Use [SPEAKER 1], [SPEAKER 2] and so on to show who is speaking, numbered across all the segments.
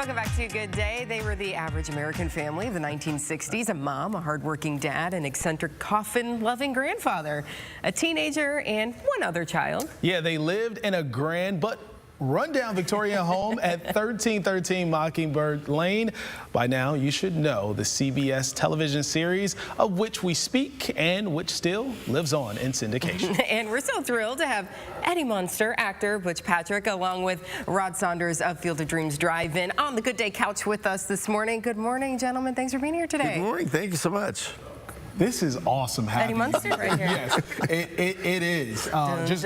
[SPEAKER 1] Welcome back to Good Day. They were the average American family of the 1960s. A mom, a hardworking dad, an eccentric coffin-loving grandfather, a teenager, and one other child.
[SPEAKER 2] Yeah, they lived in a grand but rundown Victorian home at 1313 Mockingbird Lane. By now, you should know the CBS television series of which we speak and which still lives on in syndication.
[SPEAKER 1] And we're so thrilled to have Eddie Munster, actor Butch Patrick, along with Rod Saunders of Field of Dreams Drive-In on the Good Day couch with us this morning. Good morning, gentlemen. Thanks for being here today.
[SPEAKER 3] Good morning. Thank you so much.
[SPEAKER 2] This is awesome having
[SPEAKER 1] Eddie Munster right here.
[SPEAKER 2] Yes, it is. Just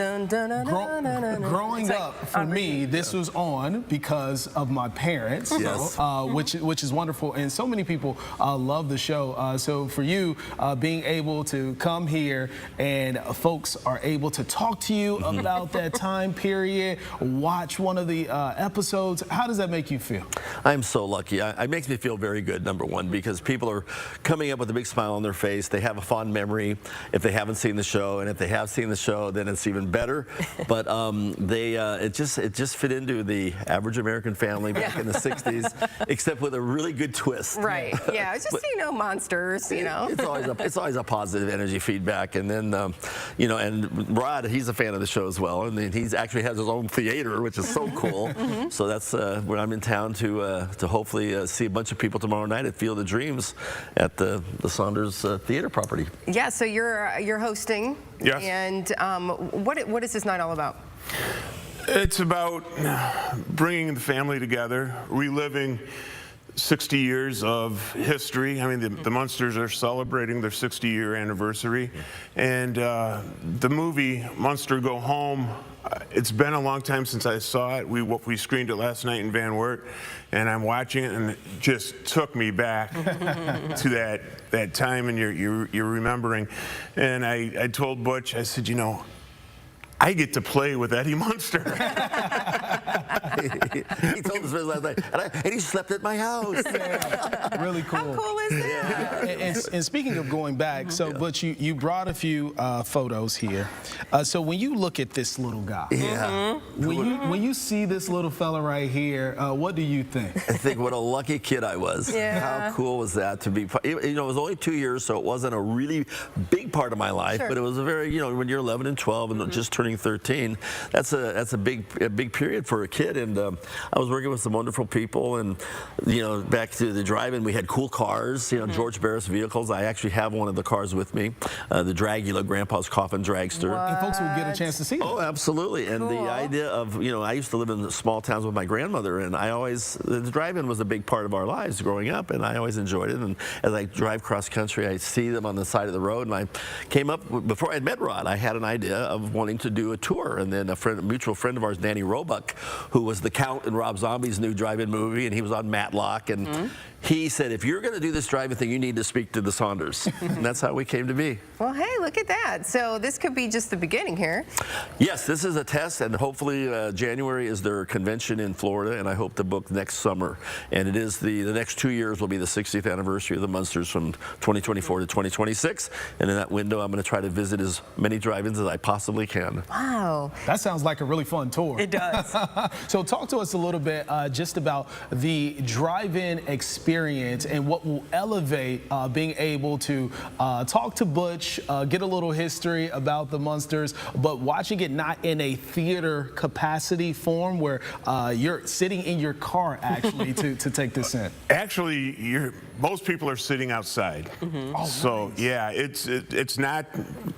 [SPEAKER 2] growing up, for me, this was on because of my parents,
[SPEAKER 3] yes.
[SPEAKER 2] which is wonderful. And so many people love the show. So for you, being able to come here and folks are able to talk to you about that time period, watch one of the episodes, how does that make you feel?
[SPEAKER 3] I'm so lucky. It makes me feel very good, number one, because people are coming up with a big smile on their face. They have a fond memory if they haven't seen the show, and if they have seen the show, then it's even better. But it just fit into the average American family back in the 60s, except with a really good twist.
[SPEAKER 1] Right. Yeah. It's just, monsters,
[SPEAKER 3] It's always a positive energy feedback. And then, and Rod, he's a fan of the show as well. And then he actually has his own theater, which is so cool. So that's when I'm in town to hopefully see a bunch of people tomorrow night at Field of Dreams at the Saunders theater property.
[SPEAKER 1] Yeah, so you're hosting.
[SPEAKER 4] Yes.
[SPEAKER 1] And what is this night all about?
[SPEAKER 4] It's about bringing the family together, reliving 60 years of history. I mean, the Munsters are celebrating their 60-year anniversary. And the movie, Munster Go Home, it's been a long time since I saw it. We screened it last night in Van Wert, and I'm watching it, and it just took me back to that time, and you're remembering. And I told Butch, I said, I get to play with Eddie Munster.
[SPEAKER 3] He told us last night, and he slept at my house.
[SPEAKER 2] Yeah, really cool.
[SPEAKER 1] How cool is that?
[SPEAKER 2] And speaking of going back, so Butch, you brought a few photos here. So when you look at this little guy, when you see this little fella right here, what do you think?
[SPEAKER 3] I think what a lucky kid I was.
[SPEAKER 1] Yeah.
[SPEAKER 3] How cool was that to be? It was only 2 years, so it wasn't a really big part of my life, but it was a very, when you're 11 and 12 and just turning 13, that's a big period for a kid. And I was working with some wonderful people, and back to the drive-in, we had cool cars, George Barris vehicles. I actually have one of the cars with me, the Dragula, Grandpa's coffin dragster.
[SPEAKER 2] What? And folks will get a chance to see that.
[SPEAKER 3] Oh, absolutely. And the idea of, I used to live in small towns with my grandmother, and the drive-in was a big part of our lives growing up, and I always enjoyed it. And as I drive cross country, I see them on the side of the road, and I came up, before I met Rod, I had an idea of wanting to do a tour. And then a mutual friend of ours, Danny Roebuck, who was the Count in Rob Zombie's new drive-in movie, and he was on Matlock, and he said, if you're going to do this drive-in thing, you need to speak to the Saunders. And that's how we came to be.
[SPEAKER 1] Well, hey, look at that. So this could be just the beginning here.
[SPEAKER 3] Yes, this is a test, and hopefully January is their convention in Florida, and I hope to book next summer. And it is the next 2 years will be the 60th anniversary of the Munsters from 2024 to 2026. And in that window, I'm going to try to visit as many drive-ins as I possibly can.
[SPEAKER 1] Wow.
[SPEAKER 2] That sounds like a really fun tour.
[SPEAKER 1] It does.
[SPEAKER 2] So talk to us a little bit just about the drive-in experience and what will elevate being able to talk to Butch, get a little history about the Munsters, but watching it not in a theater capacity form where you're sitting in your car actually to take this in.
[SPEAKER 4] Actually, most people are sitting outside.
[SPEAKER 2] Oh,
[SPEAKER 4] so
[SPEAKER 2] nice.
[SPEAKER 4] yeah, it's not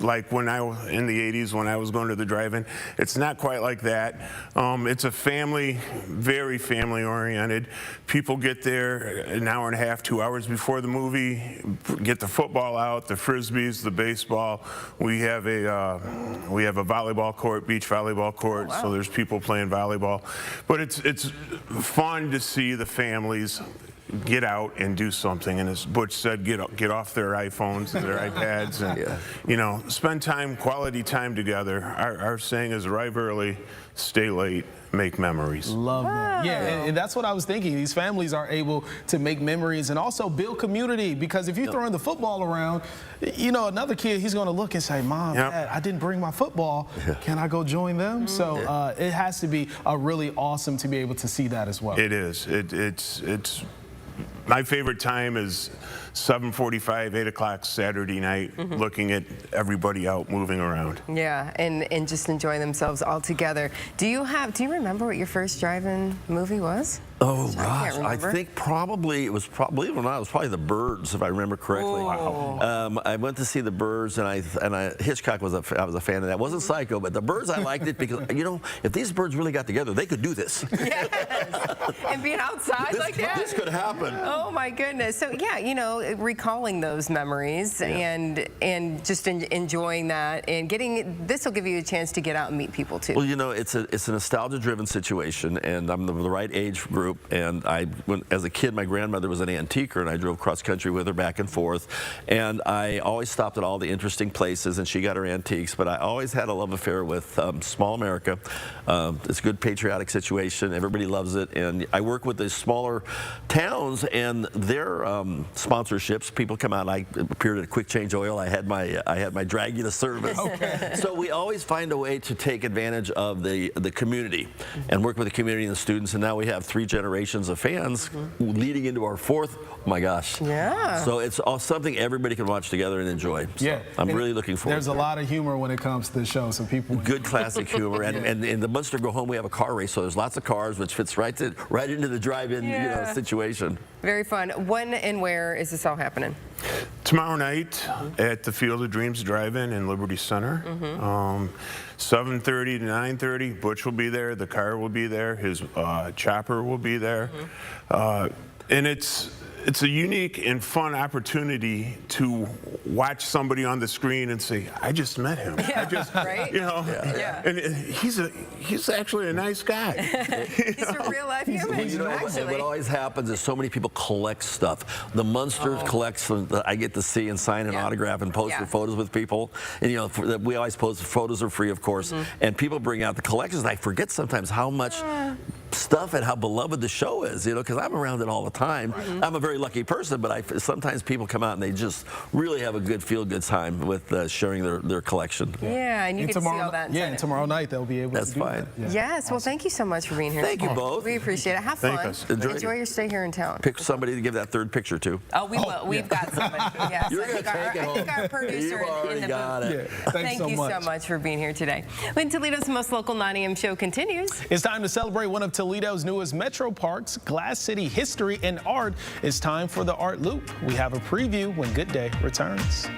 [SPEAKER 4] like when in the 80s when I was going to the drive-in. It's not quite like that. It's a very family oriented. People get there an hour and a half, 2 hours before the movie, get the football out, the frisbees, the baseball. We have a volleyball court, beach volleyball court.
[SPEAKER 1] Oh, wow.
[SPEAKER 4] So there's people playing volleyball. But it's fun to see the families get out and do something. And as Butch said, get off their iPhones and their iPads and, you know, spend time, quality time together. Our saying is arrive early, stay late, make memories.
[SPEAKER 2] Love that. Yeah, and that's what I was thinking. These families are able to make memories and also build community, because if you're throwing the football around, you know, another kid, he's going to look and say, Mom, Dad, I didn't bring my football. Can I go join them? So it has to be really awesome to be able to see that as well.
[SPEAKER 4] It is. It's my favorite time is 7:45, 8 o'clock Saturday night, looking at everybody out moving around.
[SPEAKER 1] Yeah, and just enjoying themselves all together. Do you remember what your first drive-in movie was?
[SPEAKER 3] Oh gosh, I think probably it was believe it or not, it was probably The Birds, if I remember correctly.
[SPEAKER 1] Oh.
[SPEAKER 3] I went to see The Birds, and Hitchcock was I was a fan of that. It wasn't Psycho, but The Birds, I liked it because, you know, if these birds really got together, they could do this.
[SPEAKER 1] Yes, and being outside like that.
[SPEAKER 3] This could happen.
[SPEAKER 1] Oh my goodness. So yeah, you know, recalling those memories and just enjoying that, and this will give you a chance to get out and meet people too.
[SPEAKER 3] Well, you know, it's a nostalgia-driven situation, and I'm the right age group. And as a kid, my grandmother was an antiquer, and I drove cross country with her back and forth. And I always stopped at all the interesting places, and she got her antiques. But I always had a love affair with small America. It's a good patriotic situation. Everybody loves it. And I work with the smaller towns and their sponsorships. People come out. I appeared at Quick Change Oil. I had my Dragula service. So we always find a way to take advantage of the community and work with the community and the students. And now we have 3 generations of fans leading into our 4th. Oh my gosh. Yeah. So it's something everybody can watch together and enjoy. So I'm really looking forward to it.
[SPEAKER 2] There's a lot of humor when it comes to the show, so people...
[SPEAKER 3] Good classic humor. And in the Munster Go Home, we have a car race, so there's lots of cars, which fits right into the drive-in you know, situation. Very
[SPEAKER 1] fun. When and where is this all happening?
[SPEAKER 4] Tomorrow night at the Field of Dreams Drive-In in Liberty Center. 7:30 to 9:30. Butch will be there. The car will be there. His chopper will be there. And it's a unique and fun opportunity to watch somebody on the screen and say, I just met him.
[SPEAKER 1] Right?
[SPEAKER 4] You know, and he's actually a nice guy.
[SPEAKER 1] He's a real life human.
[SPEAKER 3] You know, what always happens is so many people collect stuff. The Munsters collect that I get to see and sign an autograph and pose for photos with people. And you know, we always post photos are free, of course. And people bring out the collections. And I forget sometimes how much stuff and how beloved the show is, you know, because I'm around it all the time. I'm a very lucky person, but sometimes people come out and they just really have a good feel-good time with sharing their collection.
[SPEAKER 1] Yeah, and you get to see all that.
[SPEAKER 2] Yeah, and tomorrow night they'll be able to do that.
[SPEAKER 3] That's fine.
[SPEAKER 1] Yes, well, thank you so much for being here.
[SPEAKER 3] Thank you both.
[SPEAKER 1] We appreciate it. Have fun. Enjoy your stay here in town.
[SPEAKER 3] Pick somebody to give that 3rd picture to.
[SPEAKER 1] Oh, we will. We've got somebody. Yes,
[SPEAKER 3] You're going to take it home.
[SPEAKER 1] I think our producer in the booth.
[SPEAKER 2] Thank
[SPEAKER 1] you so much for being here today. When Toledo's most local 9 a.m. show continues.
[SPEAKER 2] It's time to celebrate one of Toledo's newest Metro Parks, Glass City history and art. It's time for the Art Loop. We have a preview when Good Day returns.